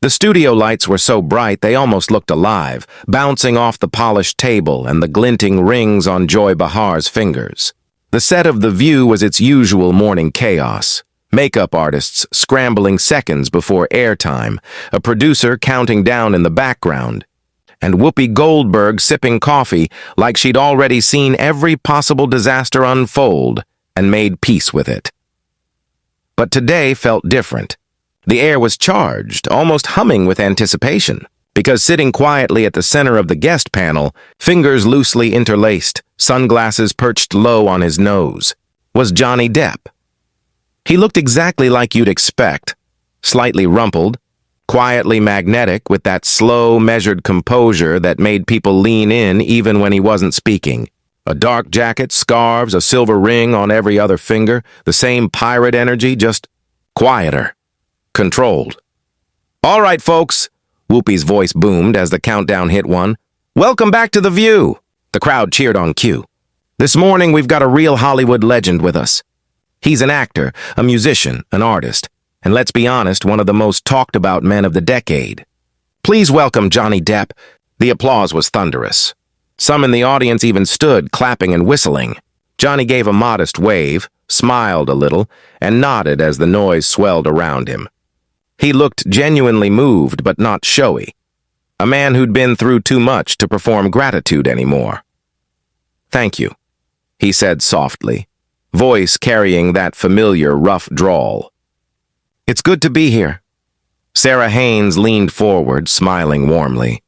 The studio lights were so bright they almost looked alive, bouncing off the polished table and the glinting rings on Joy Behar's fingers. The set of The View was its usual morning chaos. Makeup artists scrambling seconds before airtime, a producer counting down in the background, and Whoopi Goldberg sipping coffee like she'd already seen every possible disaster unfold and made peace with it. But today felt different. The air was charged, almost humming with anticipation, because sitting quietly at the center of the guest panel, fingers loosely interlaced, sunglasses perched low on his nose, was Johnny Depp. He looked exactly like you'd expect, slightly rumpled, quietly magnetic with that slow, measured composure that made people lean in even when he wasn't speaking. A dark jacket, scarves, a silver ring on every other finger, the same pirate energy, just quieter, controlled. "All right, folks," Whoopi's voice boomed as the countdown hit one. "Welcome back to The View." The crowd cheered on cue. "This morning we've got a real Hollywood legend with us. He's an actor, a musician, an artist, and let's be honest, one of the most talked about men of the decade. Please welcome Johnny Depp." The applause was thunderous. Some in the audience even stood, clapping and whistling. Johnny gave a modest wave, smiled a little, and nodded as the noise swelled around him. He looked genuinely moved, but not showy. A man who'd been through too much to perform gratitude anymore. "Thank you," he said softly, voice carrying that familiar rough drawl. "It's good to be here." Sarah Haynes leaned forward, smiling warmly.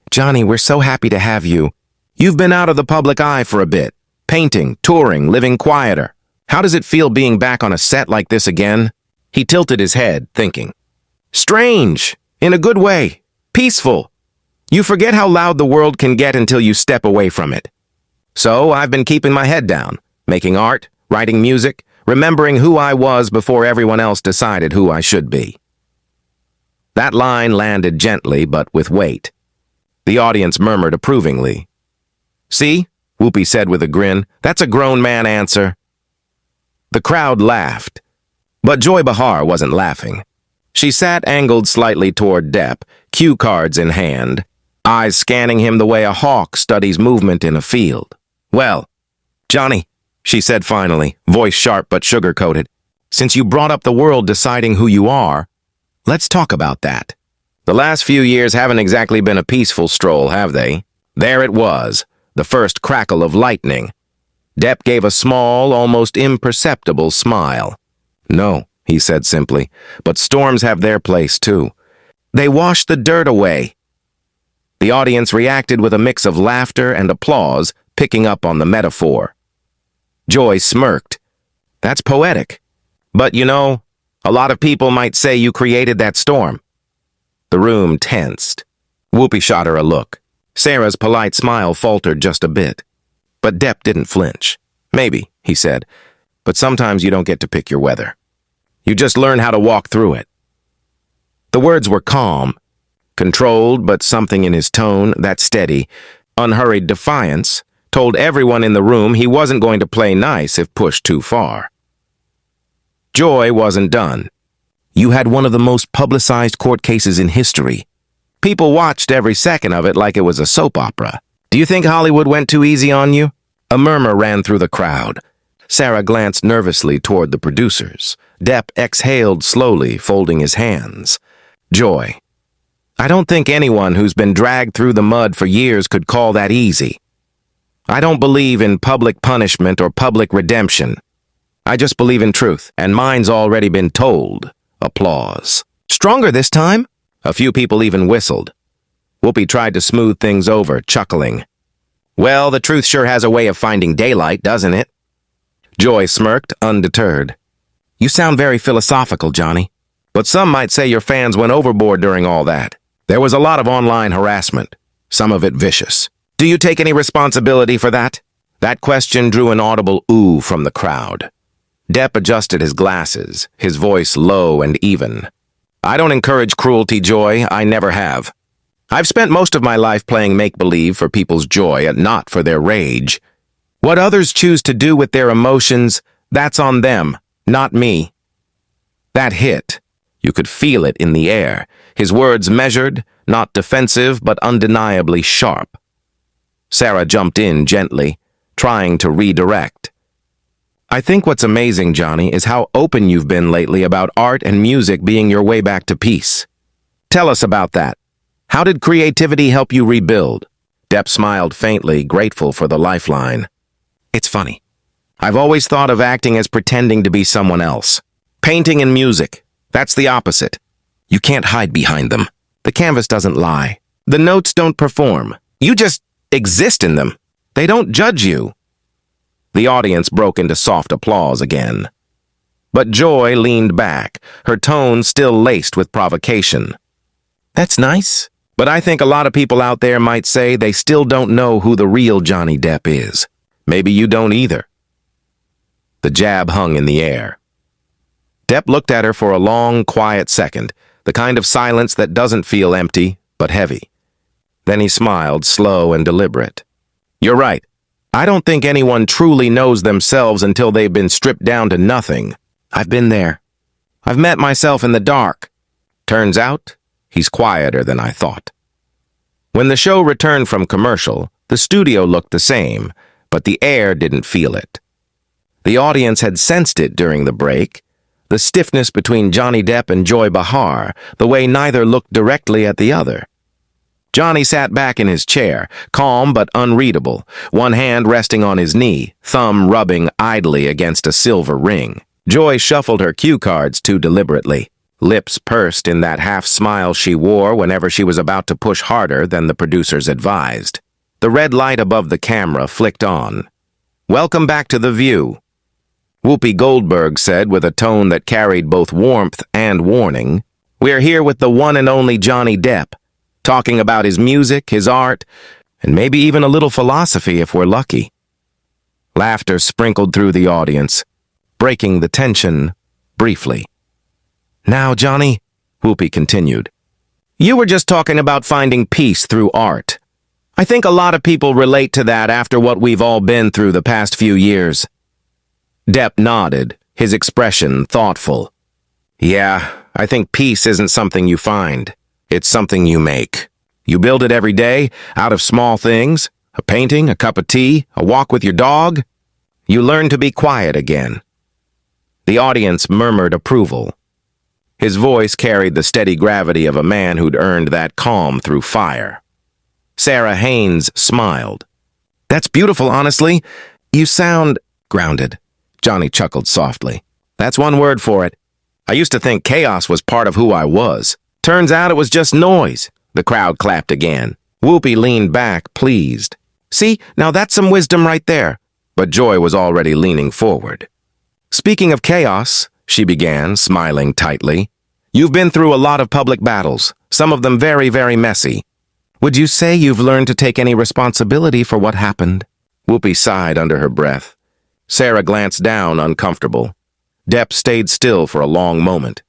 "Johnny, we're so happy to have you. You've been out of the public eye for a bit, painting, touring, living quieter. How does it feel being back on a set like this again?" He tilted his head, thinking. "Strange, in a good way, peaceful. You forget how loud the world can get until you step away from it. So I've been keeping my head down, making art, writing music, remembering who I was before everyone else decided who I should be." That line landed gently but with weight. The audience murmured approvingly. "See," Whoopi said with a grin, "that's a grown man answer." The crowd laughed, but Joy Behar wasn't laughing. She sat angled slightly toward Depp, cue cards in hand, eyes scanning him the way a hawk studies movement in a field. "Well, Johnny," she said finally, voice sharp but sugar-coated, "since you brought up the world deciding who you are, let's talk about that. The last few years haven't exactly been a peaceful stroll, have they?" There it was, the first crackle of lightning. Depp gave a small, almost imperceptible smile. "No," he said simply, "but storms have their place too. They wash the dirt away." The audience reacted with a mix of laughter and applause, picking up on the metaphor. Joy smirked. "That's poetic. But you know, a lot of people might say you created that storm." The room tensed. Whoopi shot her a look. Sarah's polite smile faltered just a bit. But Depp didn't flinch. "Maybe," he said, "but sometimes you don't get to pick your weather. You just learn how to walk through it." The words were calm, controlled, but something in his tone, that steady, unhurried defiance, told everyone in the room he wasn't going to play nice if pushed too far. Joy wasn't done. "You had one of the most publicized court cases in history. People watched every second of it like it was a soap opera. Do you think Hollywood went too easy on you?" A murmur ran through the crowd. Sarah glanced nervously toward the producers. Depp exhaled slowly, folding his hands. "Joy, I don't think anyone who's been dragged through the mud for years could call that easy. I don't believe in public punishment or public redemption. I just believe in truth, and mine's already been told." Applause. "Stronger this time?" A few people even whistled. Whoopi tried to smooth things over, chuckling. "Well, the truth sure has a way of finding daylight, doesn't it?" Joy smirked, undeterred. "You sound very philosophical, Johnny. But some might say your fans went overboard during all that. There was a lot of online harassment, some of it vicious. Do you take any responsibility for that?" That question drew an audible ooh from the crowd. Depp adjusted his glasses, his voice low and even. "I don't encourage cruelty, Joy. I never have. I've spent most of my life playing make-believe for people's joy and not for their rage. What others choose to do with their emotions, that's on them, not me." That hit. You could feel it in the air. his words measured, not defensive but undeniably sharp. Sarah jumped in gently, trying to redirect. I think what's amazing, Johnny, is how open you've been lately about art and music being your way back to peace. Tell us about that. How did creativity help you rebuild? Depp smiled faintly, grateful for the lifeline. It's funny. I've always thought of acting as pretending to be someone else. Painting and music, that's the opposite. You can't hide behind them. The canvas doesn't lie. The notes don't perform. You just exist in them. They don't judge you. The audience broke into soft applause again. But Joy leaned back, her tone still laced with provocation. That's nice, but I think a lot of people out there might say they still don't know who the real Johnny Depp is. Maybe you don't either. The jab hung in the air. Depp looked at her for a long, quiet second, the kind of silence that doesn't feel empty, but heavy. Then he smiled, slow and deliberate. You're right. I don't think anyone truly knows themselves until they've been stripped down to nothing. I've been there. I've met myself in the dark. Turns out, he's quieter than I thought. When the show returned from commercial, the studio looked the same, but the air didn't feel it. The audience had sensed it during the break, the stiffness between Johnny Depp and Joy Behar, the way neither looked directly at the other. Johnny sat back in his chair, calm but unreadable, one hand resting on his knee, thumb rubbing idly against a silver ring. Joy shuffled her cue cards too deliberately, lips pursed in that half-smile she wore whenever she was about to push harder than the producers advised. The red light above the camera flicked on. Welcome back to The View, Whoopi Goldberg said with a tone that carried both warmth and warning. We're here with the one and only Johnny Depp, talking about his music, his art, and maybe even a little philosophy if we're lucky. Laughter sprinkled through the audience, breaking the tension briefly. Now, Johnny, Whoopi continued, you were just talking about finding peace through art. I think a lot of people relate to that after what we've all been through the past few years. Depp nodded, his expression thoughtful. Yeah, I think peace isn't something you find. It's something you make. You build it every day, out of small things, a painting, a cup of tea, a walk with your dog. You learn to be quiet again. The audience murmured approval. His voice carried the steady gravity of a man who'd earned that calm through fire. Sarah Haynes smiled. That's beautiful, honestly. You sound grounded. Johnny chuckled softly. That's one word for it. I used to think chaos was part of who I was. Turns out it was just noise. The crowd clapped again. Whoopi leaned back, pleased. See, now that's some wisdom right there. But Joy was already leaning forward. Speaking of chaos, she began, smiling tightly, you've been through a lot of public battles, some of them very, very messy. Would you say you've learned to take any responsibility for what happened? Whoopi sighed under her breath. Sarah glanced down, uncomfortable. Depp stayed still for a long moment.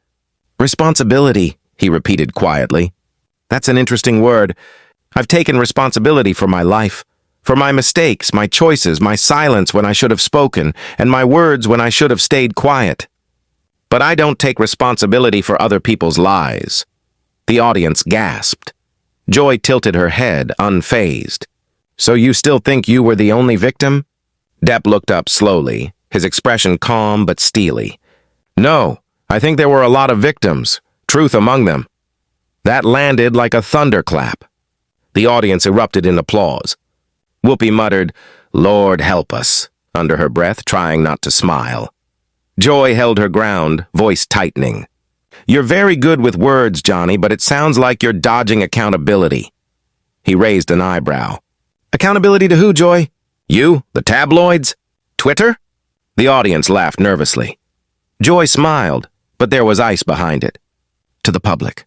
Responsibility, he repeated quietly. That's an interesting word. I've taken responsibility for my life, for my mistakes, my choices, my silence when I should have spoken, and my words when I should have stayed quiet. But I don't take responsibility for other people's lies. The audience gasped. Joy tilted her head, unfazed. So you still think you were the only victim? Depp looked up slowly, his expression calm but steely. No, I think there were a lot of victims, truth among them. That landed like a thunderclap. The audience erupted in applause. Whoopi muttered, Lord help us, under her breath, trying not to smile. Joy held her ground, voice tightening. You're very good with words, Johnny, but it sounds like you're dodging accountability. He raised an eyebrow. Accountability to who, Joy? You? The tabloids? Twitter? The audience laughed nervously. Joy smiled, but there was ice behind it. To the public.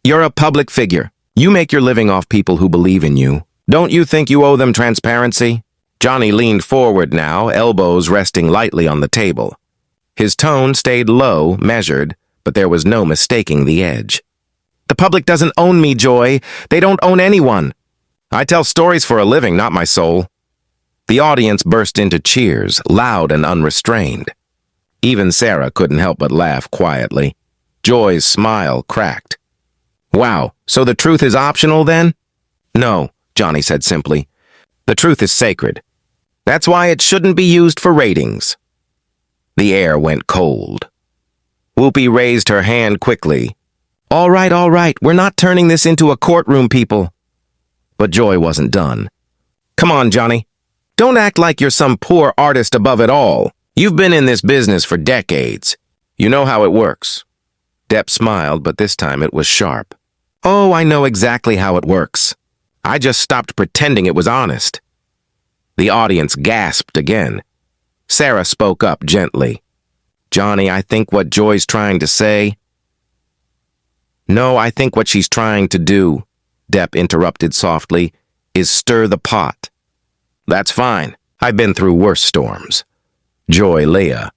You're a public figure. You make your living off people who believe in you. Don't you think you owe them transparency? Johnny leaned forward now, elbows resting lightly on the table. His tone stayed low, measured, but there was no mistaking the edge. The public doesn't own me, Joy. They don't own anyone. I tell stories for a living, not my soul. The audience burst into cheers, loud and unrestrained. Even Sarah couldn't help but laugh quietly. Joy's smile cracked. Wow, so the truth is optional then? No, Johnny said simply. The truth is sacred. That's why it shouldn't be used for ratings. The air went cold. Whoopi raised her hand quickly. All right, we're not turning this into a courtroom, people. But Joy wasn't done. Come on, Johnny. Don't act like you're some poor artist above it all. You've been in this business for decades. You know how it works. Depp smiled, but this time it was sharp. Oh, I know exactly how it works. I just stopped pretending it was honest. The audience gasped again. Sarah spoke up gently. Johnny, I think what Joy's trying to say... No, I think what she's trying to do, Depp interrupted softly, is stir the pot. That's fine. I've been through worse storms. Joy Leah.